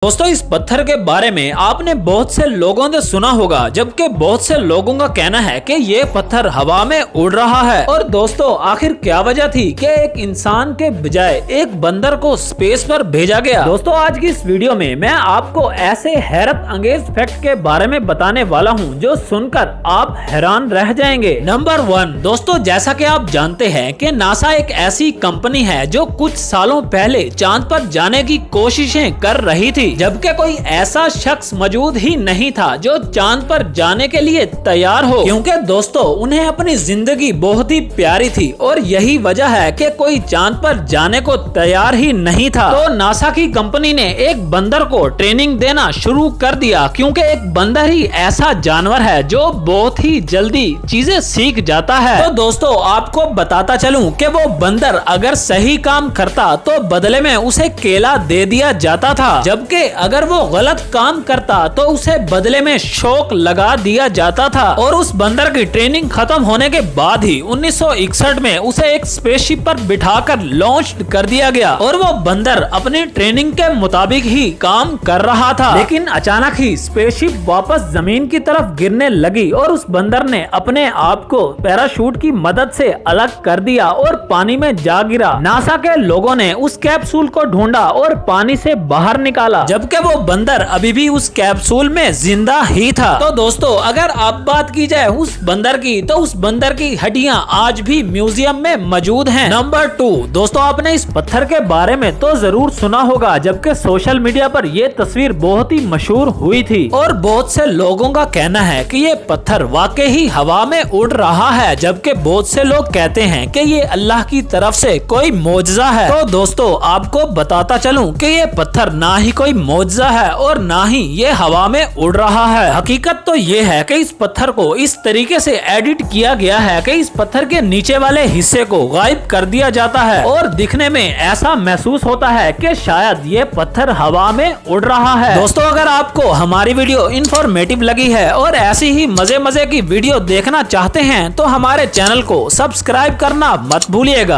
दोस्तों इस पत्थर के बारे में आपने बहुत से लोगों ने सुना होगा, जबकि बहुत से लोगों का कहना है कि ये पत्थर हवा में उड़ रहा है। और दोस्तों आखिर क्या वजह थी कि एक इंसान के बजाय एक बंदर को स्पेस पर भेजा गया। दोस्तों आज की इस वीडियो में मैं आपको ऐसे हैरत अंगेज फैक्ट के बारे में बताने वाला हूँ जो सुनकर आप हैरान रह जाएंगे। नंबर 1 दोस्तों, जैसा कि आप जानते हैं कि नासा एक ऐसी कंपनी है जो कुछ सालों पहले चांद पर जाने की कोशिशें कर रही थी, जबकि कोई ऐसा शख्स मौजूद ही नहीं था जो चांद पर जाने के लिए तैयार हो, क्योंकि दोस्तों उन्हें अपनी जिंदगी बहुत ही प्यारी थी और यही वजह है कि कोई चांद पर जाने को तैयार ही नहीं था। तो नासा की कंपनी ने एक बंदर को ट्रेनिंग देना शुरू कर दिया, क्योंकि एक बंदर ही ऐसा जानवर है जो बहुत ही जल्दी चीजें सीख जाता है। तो दोस्तों आपको बताता चलूं कि वो बंदर अगर सही काम करता तो बदले में उसे केला दे दिया जाता था, जबकि अगर वो गलत काम करता तो उसे बदले में शौक लगा दिया जाता था। और उस बंदर की ट्रेनिंग खत्म होने के बाद ही 1961 में उसे एक स्पेसशिप पर बिठाकर लॉन्च कर दिया गया और वो बंदर अपनी ट्रेनिंग के मुताबिक ही काम कर रहा था। लेकिन अचानक ही स्पेसशिप वापस जमीन की तरफ गिरने लगी और उस बंदर ने अपने आप को पैराशूट की मदद से अलग कर दिया और पानी में जा गिरा। नासा के लोगों ने उस कैप्सूल को ढूंढा और पानी से बाहर निकाला, जबकि वो बंदर अभी भी उस कैप्सूल में जिंदा ही था। तो दोस्तों अगर आप बात की जाए उस बंदर की, तो उस बंदर की हड्डियां आज भी म्यूजियम में मौजूद हैं। नंबर 2 दोस्तों, आपने इस पत्थर के बारे में तो जरूर सुना होगा, जबकि सोशल मीडिया पर यह तस्वीर बहुत ही मशहूर हुई थी और बहुत से लोगों का कहना है कि ये पत्थर वाकई ही हवा में उड़ रहा है, जबकि बहुत से लोग कहते हैं कि ये अल्लाह की तरफ से कोई मौजज़ा है। तो दोस्तों आपको बताता चलूं कि ये पत्थर ना ही कोई मौजज़ा है और ना ही ये हवा में उड़ रहा है। हकीकत तो ये है कि इस पत्थर को इस तरीके से एडिट किया गया है कि इस पत्थर के नीचे वाले हिस्से को गायब कर दिया जाता है और दिखने में ऐसा महसूस होता है कि शायद ये पत्थर हवा में उड़ रहा है। दोस्तों अगर आपको हमारी वीडियो इंफॉर्मेटिव लगी है और ऐसी ही मजे की वीडियो देखना चाहते हैं तो हमारे चैनल को सब्सक्राइब करना मत भूलिएगा।